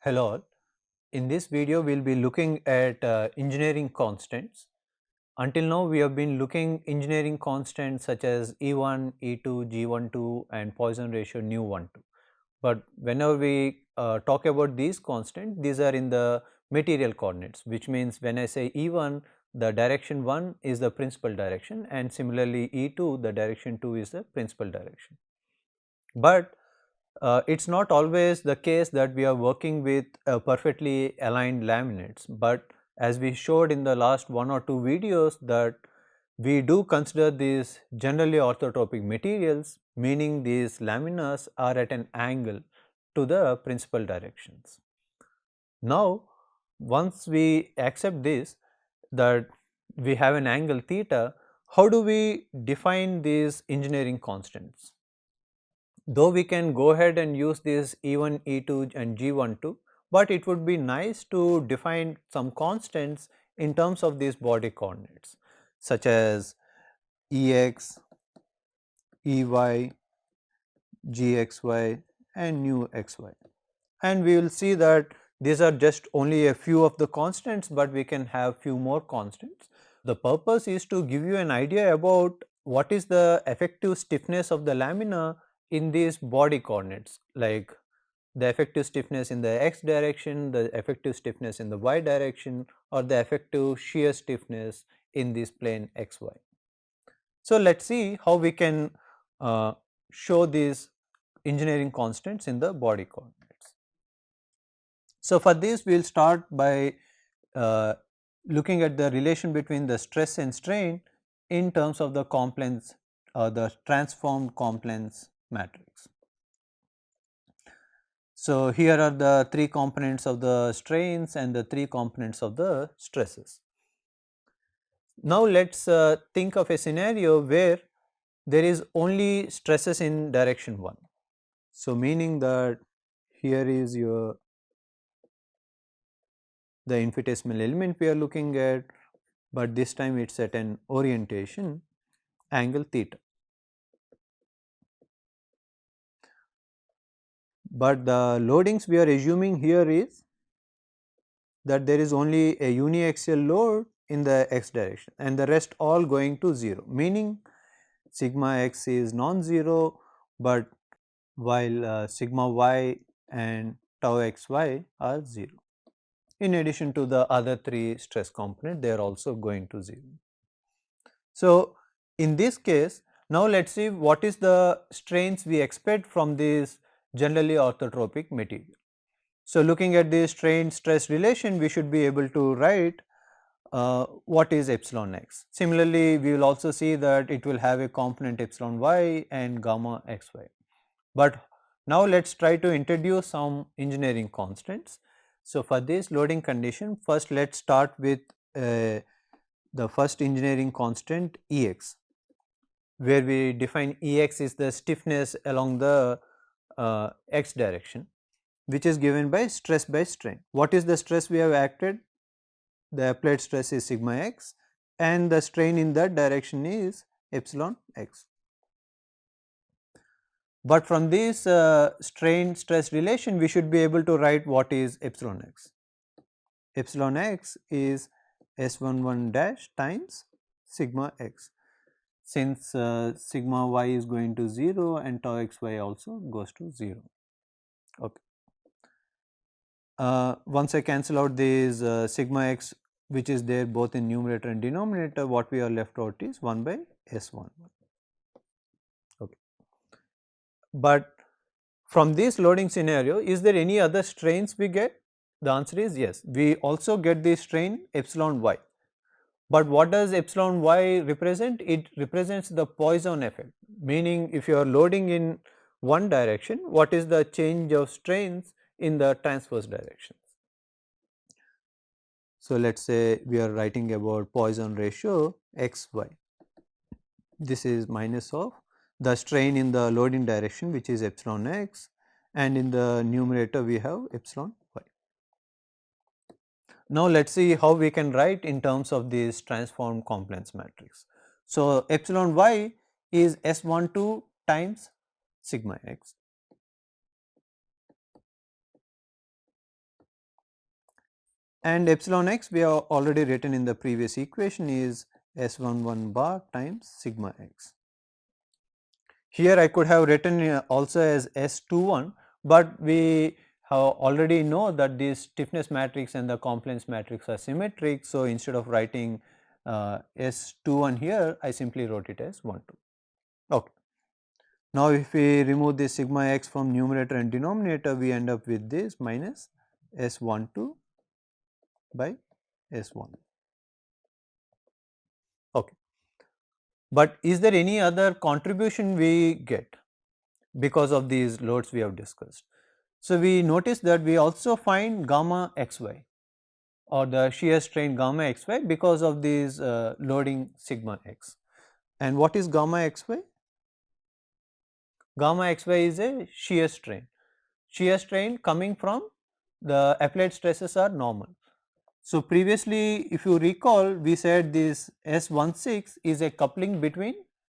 Hello all. In this video we will be looking at engineering constants. Until now we have been looking engineering constants such as E1, E2, G12 and Poisson ratio nu12. But whenever we talk about these constants, these are in the material coordinates, which means when I say E1, the direction 1 is the principal direction, and similarly E2, the direction 2 is the principal direction. But it is not always the case that we are working with perfectly aligned laminates, but as we showed in the last one or two videos that we do consider these generally orthotropic materials, meaning these laminas are at an angle to the principal directions. Now, once we accept this, that we have an angle theta, how do we define these engineering constants? Though we can go ahead and use this E1, E2 and G12, but it would be nice to define some constants in terms of these body coordinates such as Ex, Ey, Gxy and nu xy. And we will see that these are just only a few of the constants, but we can have few more constants. The purpose is to give you an idea about what is the effective stiffness of the lamina in these body coordinates, like the effective stiffness in the x direction, the effective stiffness in the y direction, or the effective shear stiffness in this plane xy. So, let us see how we can show these engineering constants in the body coordinates. So, for this we will start by uh, looking at the relation between the stress and strain in terms of the compliance or the transformed compliance matrix. So, here are the three components of the strains and the three components of the stresses. Now, let us think of a scenario where there is only stresses in direction 1. So, meaning that here is your the infinitesimal element we are looking at, but this time it is at an orientation angle theta. But the loadings we are assuming here is that there is only a uniaxial load in the x direction and the rest all going to 0, meaning sigma x is non-zero, but while sigma y and tau xy are 0. In addition to the other three stress component, they are also going to 0. So, in this case, now let us see what is the strains we expect from this generally orthotropic material. So, looking at the strain stress relation, we should be able to write what is epsilon x. Similarly, we will also see that it will have a component epsilon y and gamma xy. But now let us try to introduce some engineering constants. So, for this loading condition, first let us start with the first engineering constant Ex, where we define Ex is the stiffness along the x direction, which is given by stress by strain. What is the stress we have acted? The applied stress is sigma x and the strain in that direction is epsilon x. But from this strain stress relation we should be able to write what is epsilon x. Epsilon x is S11 dash times sigma x, since sigma y is going to 0 and tau xy also goes to 0. Okay. Once I cancel out this sigma x which is there both in numerator and denominator, what we are left out is 1 by S11. Okay. But from this loading scenario, is there any other strains we get? The answer is yes. We also get the strain epsilon y. But what does epsilon y represent? It represents the Poisson effect, meaning if you are loading in one direction, what is the change of strains in the transverse directions. So, let us say we are writing about Poisson ratio x y. This is minus of the strain in the loading direction, which is epsilon x, and in the numerator we have epsilon y. Now, let us see how we can write in terms of this transformed compliance matrix. So, epsilon y is S12 times sigma x. and epsilon x we have already written in the previous equation is S11 bar times sigma x. Here I could have written also as S21, but we have already know that this stiffness matrix and the compliance matrix are symmetric. So, instead of writing S21 here, I simply wrote it as 12. Okay. Now, if we remove this sigma x from numerator and denominator, we end up with this minus S12 by S1. Okay. But is there any other contribution we get because of these loads we have discussed? So, we notice that we also find gamma xy or the shear strain gamma xy because of these loading sigma x. And what is gamma xy? Gamma xy is a shear strain. Shear strain coming from the applied stresses are normal. So, previously if you recall we said this S16 is a coupling between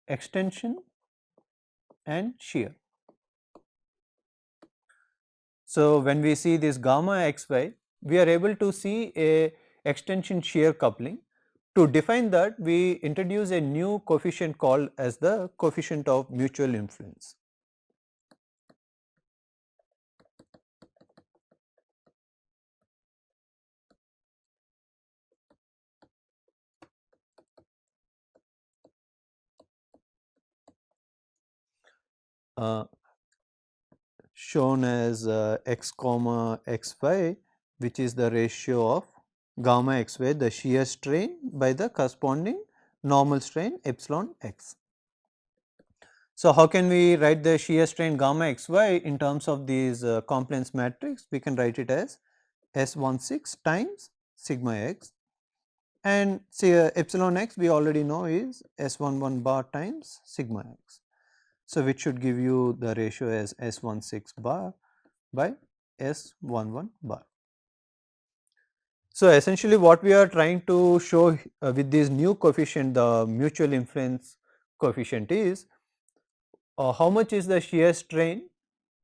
extension and shear. So, when we see this gamma xy, we are able to see a extension shear coupling. To define that, we introduce a new coefficient called as the coefficient of mutual influence. Uh, Shown as x comma xy, which is the ratio of gamma xy, the shear strain by the corresponding normal strain epsilon x. So, how can we write the shear strain gamma xy in terms of these compliance matrix? We can write it as S16 times sigma x, and say epsilon x we already know is S11 bar times sigma x. So, which should give you the ratio as S16 bar by S11 bar. So, essentially what we are trying to show with this new coefficient, the mutual influence coefficient, is how much is the shear strain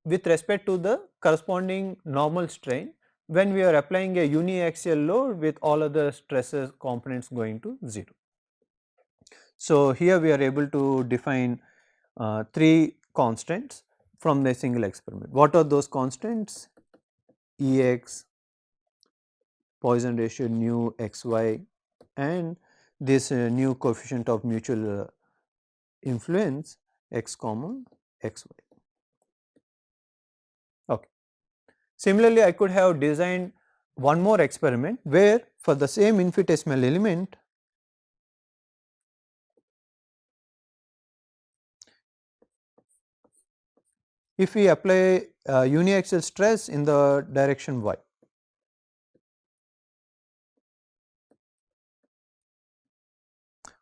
with respect to the corresponding normal strain when we are applying a uniaxial load with all other stresses components going to 0. So, here we are able to define 3 constants from the single experiment. What are those constants? Ex, Poisson ratio nu xy, and this new coefficient of mutual influence x comma xy. Okay. Similarly, I could have designed one more experiment where for the same infinitesimal element if we apply uniaxial stress in the direction y.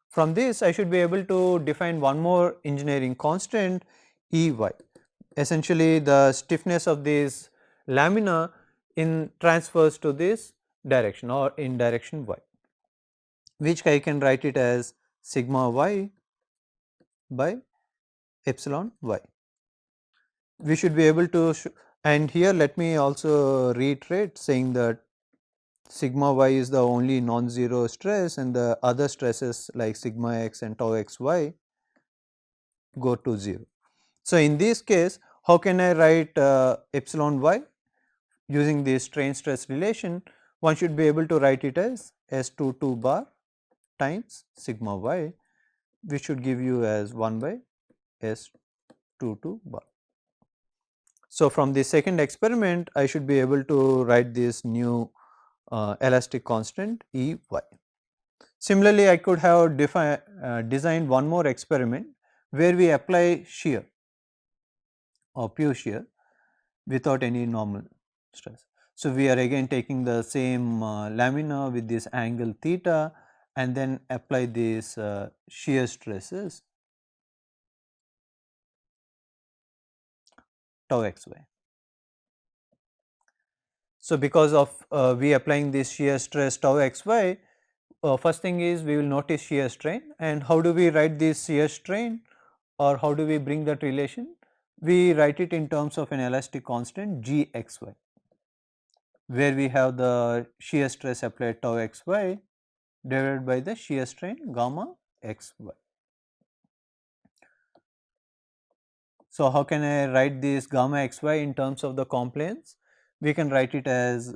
From this I should be able to define one more engineering constant Ey. Essentially the stiffness of this lamina in transfers to this direction or in direction y, which I can write it as sigma y by epsilon y. We should be able to and here let me also reiterate saying that sigma y is the only non-zero stress and the other stresses like sigma x and tau xy go to 0. So, in this case how can I write epsilon y using this strain stress relation? One should be able to write it as S22 bar times sigma y, which should give you as 1 by S22 bar. So, from the second experiment I should be able to write this new elastic constant E y. Similarly, I could have designed one more experiment where we apply shear or pure shear without any normal stress. So, we are again taking the same lamina with this angle theta and then apply these shear stresses tau xy. So, because of we applying this shear stress tau xy, first thing is we will notice shear strain, and how do we write this shear strain or how do we bring that relation? We write it in terms of an elastic constant Gxy. where we have the shear stress applied tau xy divided by the shear strain gamma xy. So, how can I write this gamma xy in terms of the compliance? We can write it as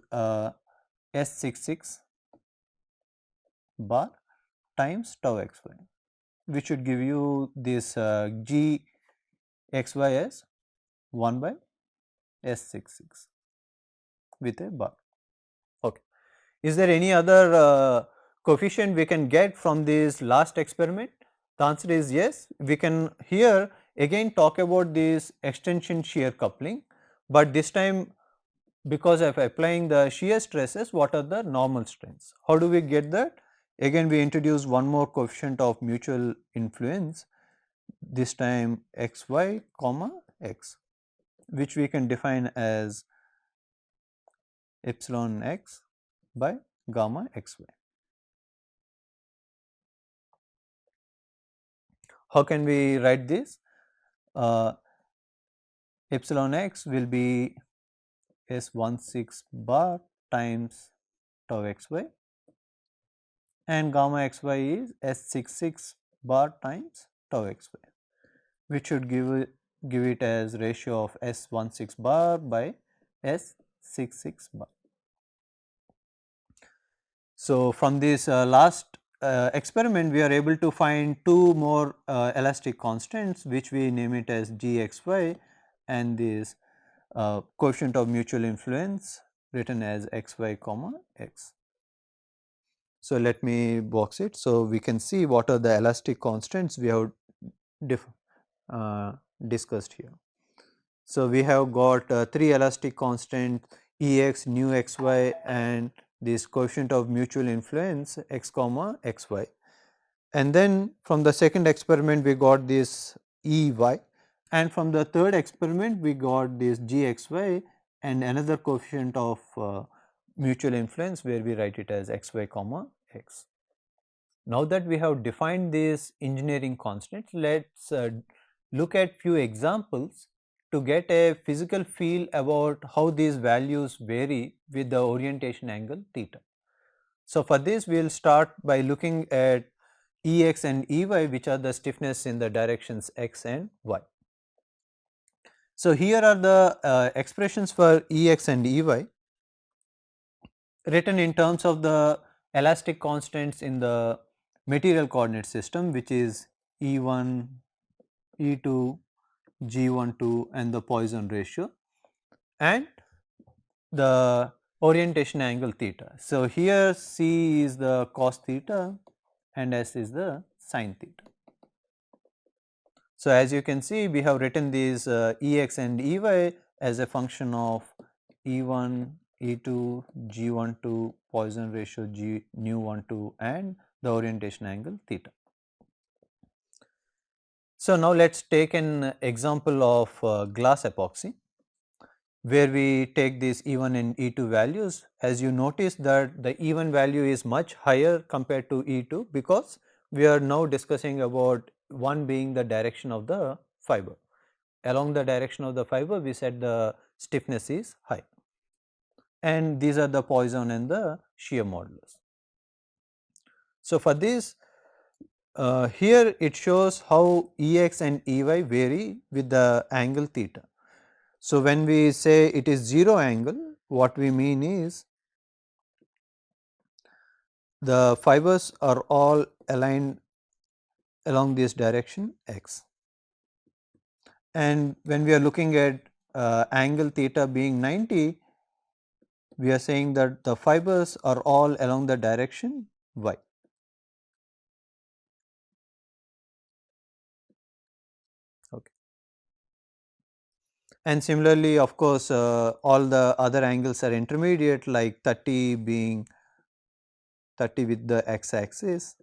S66 bar times tau xy, which should give you this g xy as 1 by S66 with a bar. Okay. Is there any other coefficient we can get from this last experiment? The answer is yes. We can here again talk about this extension shear coupling, but this time because of applying the shear stresses, what are the normal strengths? How do we get that? Again we introduce one more coefficient of mutual influence, this time xy comma x, which we can define as epsilon x by gamma xy. How can we write this? Uh, epsilon x will be S16 bar times tau xy and gamma xy is S66 bar times tau xy, which should give it as ratio of S16 bar by S66 bar. So, from this last experiment we are able to find two more elastic constants, which we name it as gxy and this coefficient of mutual influence written as xy comma x. So, let me box it. So, we can see what are the elastic constants we have uh, discussed here. So, we have got three elastic constants Ex, nu xy and this coefficient of mutual influence x comma xy. And then from the second experiment we got this Ey, and from the third experiment we got this Gxy and another coefficient of mutual influence where we write it as xy comma x. Now that we have defined these engineering constants, let us look at few examples to get a physical feel about how these values vary with the orientation angle theta. So, for this we will start by looking at Ex and Ey, which are the stiffness in the directions x and y. So, here are the expressions for Ex and Ey written in terms of the elastic constants in the material coordinate system, which is E1, E2, G12 and the Poisson ratio and the orientation angle theta. So, here C is the cos theta and S is the sin theta. So, as you can see we have written these Ex and Ey as a function of E1, E2, G12, Poisson ratio G nu12 and the orientation angle theta. So, now let us take an example of glass epoxy where we take these E1 and E2 values. As you notice that the E1 value is much higher compared to E2 because we are now discussing about one being the direction of the fiber. Along the direction of the fiber we said the stiffness is high and these are the Poisson and the shear modulus. So, for this here it shows how Ex and Ey vary with the angle theta. So, when we say it is 0 angle, what we mean is the fibers are all aligned along this direction x, and when we are looking at angle theta being 90, we are saying that the fibers are all along the direction y. Okay. And similarly, of course, all the other angles are intermediate, like 30 being 30 with the x axis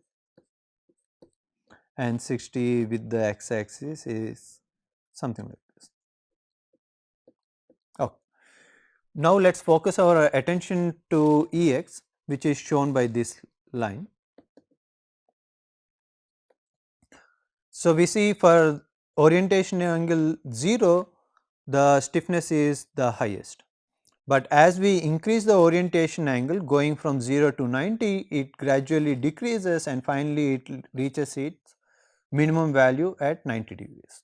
and 60 with the x axis is something like this. Okay. Now, let us focus our attention to Ex, which is shown by this line. So, we see for orientation angle 0 the stiffness is the highest, But as we increase the orientation angle going from 0 to 90, it gradually decreases and finally it reaches its minimum value at 90 degrees.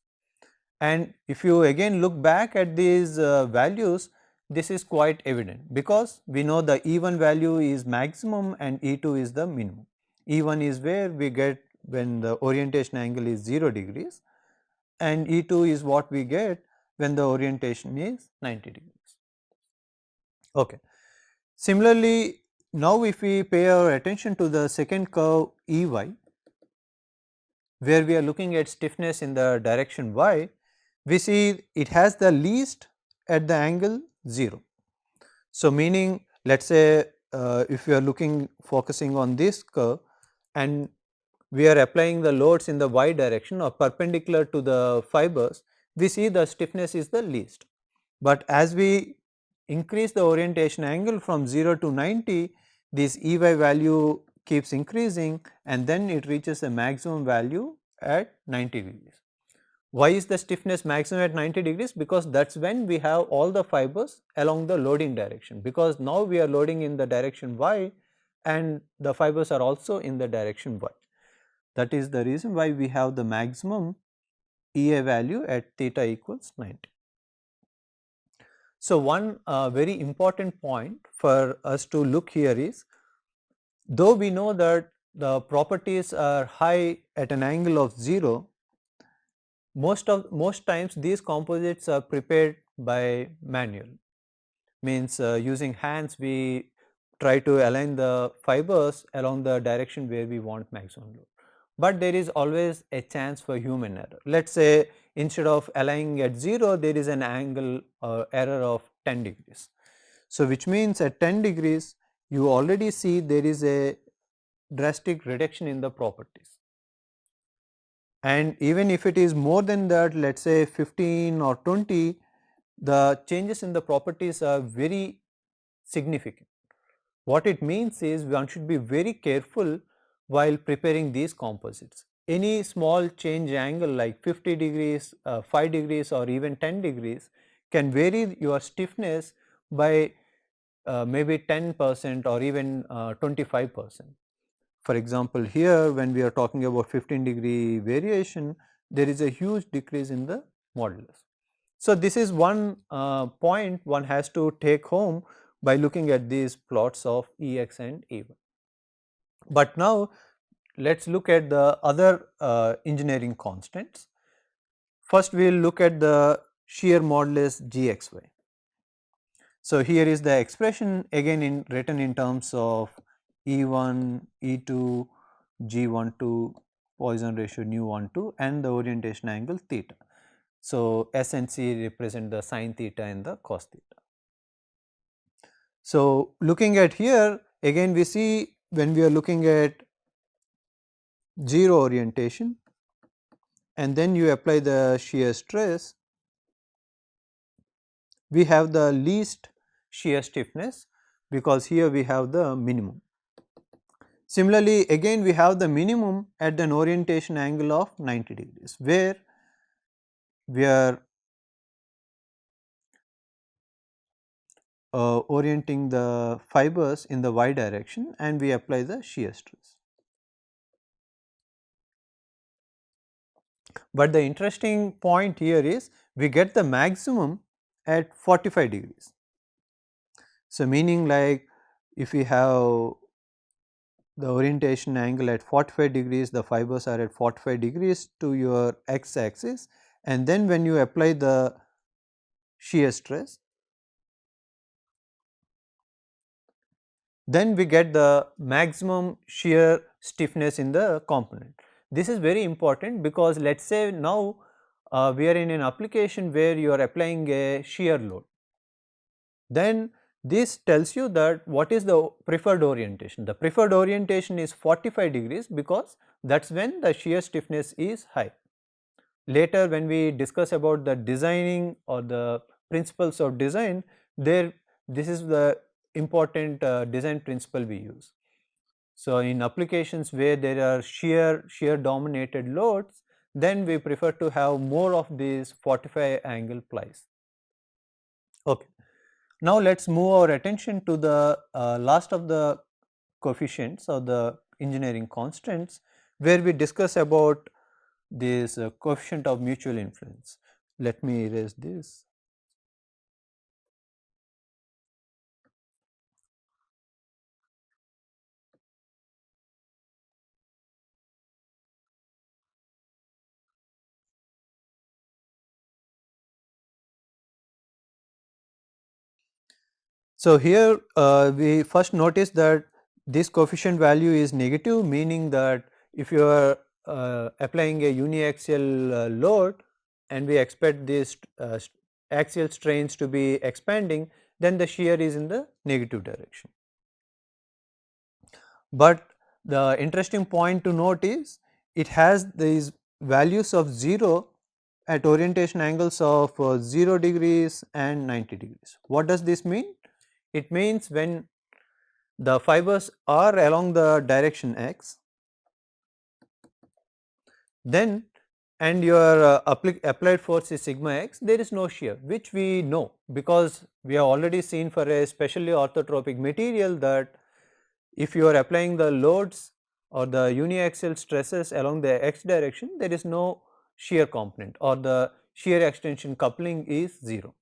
And if you again look back at these values, this is quite evident because we know the E1 value is maximum and E2 is the minimum. E1 is where we get when the orientation angle is 0 degrees and E2 is what we get when the orientation is 90 degrees. Okay. Similarly, now if we pay our attention to the second curve Ey, where we are looking at stiffness in the direction y, we see it has the least at the angle 0. So, meaning let us say if we are looking focusing on this curve and we are applying the loads in the y direction or perpendicular to the fibers, we see the stiffness is the least. But as we increase the orientation angle from 0 to 90, this Ey value keeps increasing and then it reaches a maximum value at 90 degrees. Why is the stiffness maximum at 90 degrees? Because that is when we have all the fibers along the loading direction, because now we are loading in the direction y and the fibers are also in the direction y. That is the reason why we have the maximum Ea value at theta equals 90. So, one very important point for us to look here is, though we know that the properties are high at an angle of 0, most times these composites are prepared by manual, means using hands we try to align the fibers along the direction where we want maximum load. But there is always a chance for human error. Let us say instead of aligning at 0, there is an angle error of 10 degrees. So, which means at 10 degrees you already see there is a drastic reduction in the properties. And even if it is more than that, let us say 15 or 20, the changes in the properties are very significant. What it means is one should be very careful while preparing these composites. Any small change angle like 50 degrees, 5 degrees or even 10 degrees can vary your stiffness by maybe 10% or even 25%. For example, here when we are talking about 15-degree variation, there is a huge decrease in the modulus. So, this is one point one has to take home by looking at these plots of Ex and Ey. But now let us look at the other engineering constants. First we will look at the shear modulus Gxy. So, here is the expression again written in terms of E1, E2, G12, Poisson ratio nu12 and the orientation angle theta. So, S and C represent the sin theta and the cos theta. So, looking at here again we see when we are looking at 0 orientation and then you apply the shear stress, we have the least shear stiffness because here we have the minimum. Similarly, again we have the minimum at an orientation angle of 90 degrees where we are orienting the fibers in the y direction and we apply the shear stress. But the interesting point here is we get the maximum at 45 degrees. So, meaning like if we have the orientation angle at 45 degrees, the fibers are at 45 degrees to your x axis and then when you apply the shear stress, then we get the maximum shear stiffness in the component. This is very important because let us say now we are in an application where you are applying a shear load. Then this tells you that what is the preferred orientation. The preferred orientation is 45 degrees because that is when the shear stiffness is high. Later when we discuss about the designing or the principles of design, there this is the important design principle we use. So, in applications where there are shear dominated loads, then we prefer to have more of these 45 angle plies. Okay. Now let us move our attention to the last of the coefficients or the engineering constants, where we discuss about this coefficient of mutual influence. Let me erase this. So, here we first notice that this coefficient value is negative, meaning that if you are applying a uniaxial load and we expect this axial strains to be expanding, then the shear is in the negative direction. But the interesting point to note is it has these values of 0 at orientation angles of 0 degrees and 90 degrees. What does this mean? It means when the fibers are along the direction x, then and your applied force is sigma x, there is no shear, which we know because we have already seen for a specially orthotropic material that if you are applying the loads or the uniaxial stresses along the x direction, there is no shear component or the shear extension coupling is 0.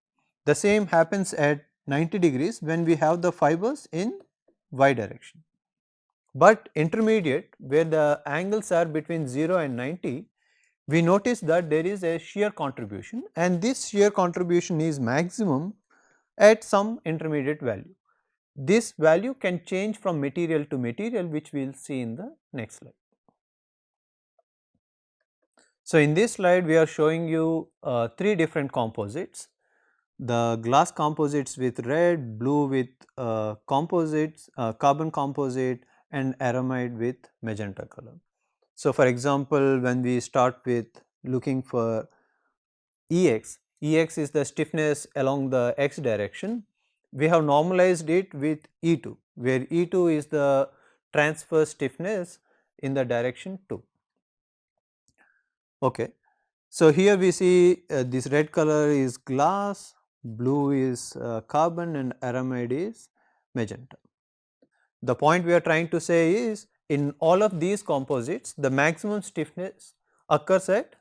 The same happens at 90 degrees when we have the fibers in y direction. But intermediate, where the angles are between 0 and 90, we notice that there is a shear contribution, and this shear contribution is maximum at some intermediate value. This value can change from material to material, which we will see in the next slide. So, in this slide we are showing you 3 different composites: the glass composites with red, blue with composites, carbon composite, and aramide with magenta color. So, for example, when we start with looking for Ex, Ex is the stiffness along the x direction. We have normalized it with E2, where E2 is the transverse stiffness in the direction 2. Okay. So, here we see this red color is glass, blue is carbon, and aramide is magenta. The point we are trying to say is in all of these composites, the maximum stiffness occurs at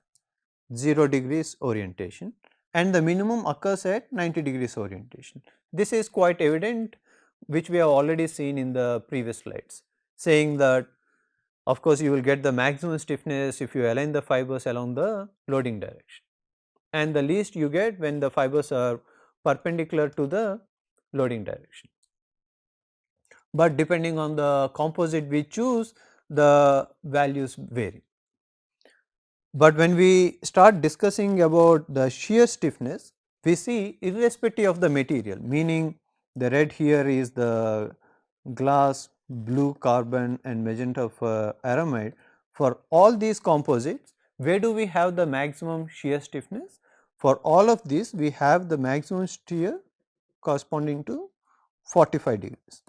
0 degrees orientation and the minimum occurs at 90 degrees orientation. This is quite evident, which we have already seen in the previous slides, saying that of course you will get the maximum stiffness if you align the fibers along the loading direction, and the least you get when the fibers are perpendicular to the loading direction. But depending on the composite we choose, the values vary. But when we start discussing about the shear stiffness, we see irrespective of the material, meaning the red here is the glass, blue carbon, and magenta for aramide. For all these composites, where do we have the maximum shear stiffness? For all of these, we have the maximum shear corresponding to 45 degrees.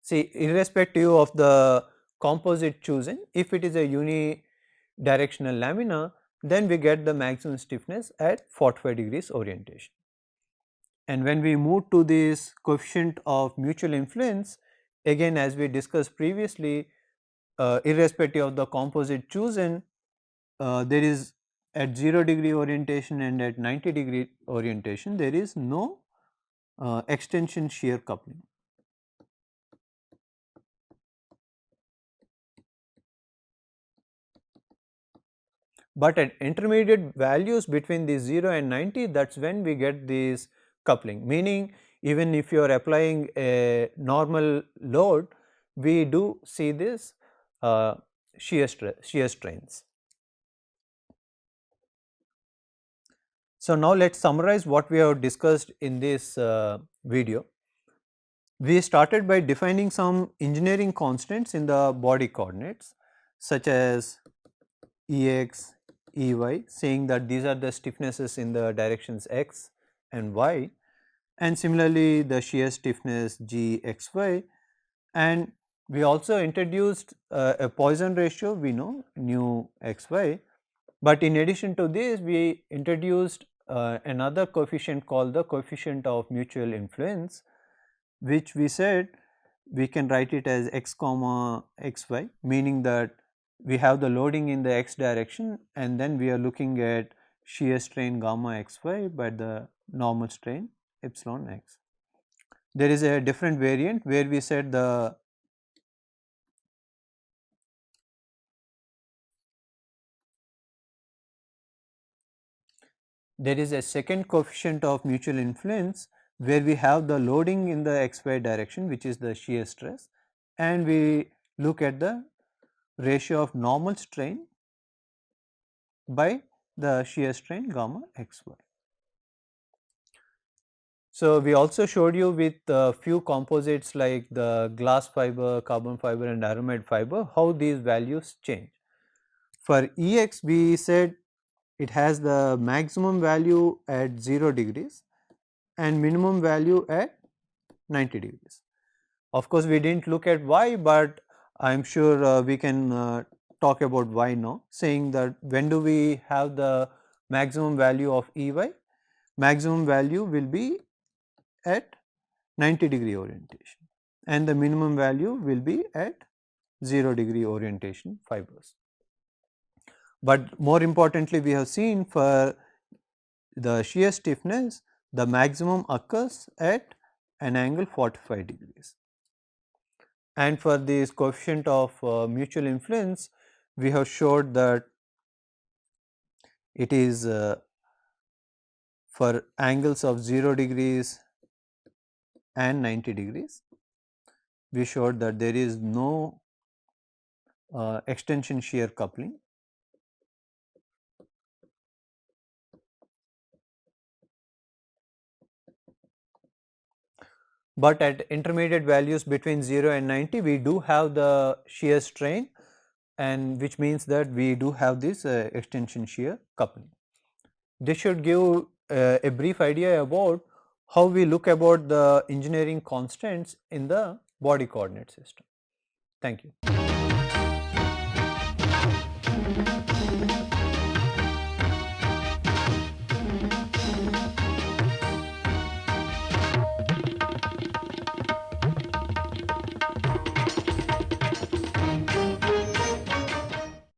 See, irrespective of the composite chosen, if it is a unidirectional lamina, then we get the maximum stiffness at 45 degrees orientation. And when we move to this coefficient of mutual influence, again as we discussed previously, irrespective of the composite chosen, there is at 0 degree orientation and at 90 degree orientation, there is no extension shear coupling. But at intermediate values between the 0 and 90, that is when we get this coupling, meaning even if you are applying a normal load, we do see this shear strains. So, now let us summarize what we have discussed in this video. We started by defining some engineering constants in the body coordinates such as Ex, Ey, saying that these are the stiffnesses in the directions x and y, and similarly the shear stiffness G x y, and we also introduced a Poisson ratio, we know nu x y, but in addition to this we introduced another coefficient called the coefficient of mutual influence, which we said we can write it as x comma xy, meaning that we have the loading in the x direction and then we are looking at shear strain gamma xy by the normal strain epsilon x. There is a different variant where we said there is a second coefficient of mutual influence where we have the loading in the xy direction, which is the shear stress, and we look at the ratio of normal strain by the shear strain gamma xy. So, we also showed you with a few composites like the glass fiber, carbon fiber and aramide fiber how these values change. For Ex we said it has the maximum value at 0 degrees and minimum value at 90 degrees. Of course, we did not look at y, but I am sure we can talk about y now, saying that when do we have the maximum value of Ey? Maximum value will be at 90-degree orientation and the minimum value will be at 0-degree orientation fibers. But more importantly, we have seen for the shear stiffness, the maximum occurs at an angle 45 degrees. And for this coefficient of mutual influence, we have showed that it is for angles of 0 degrees and 90 degrees. We showed that there is no extension shear coupling. But at intermediate values between 0 and 90, we do have the shear strain, and which means that we do have this extension shear coupling. This should give a brief idea about how we look about the engineering constants in the body coordinate system. Thank you.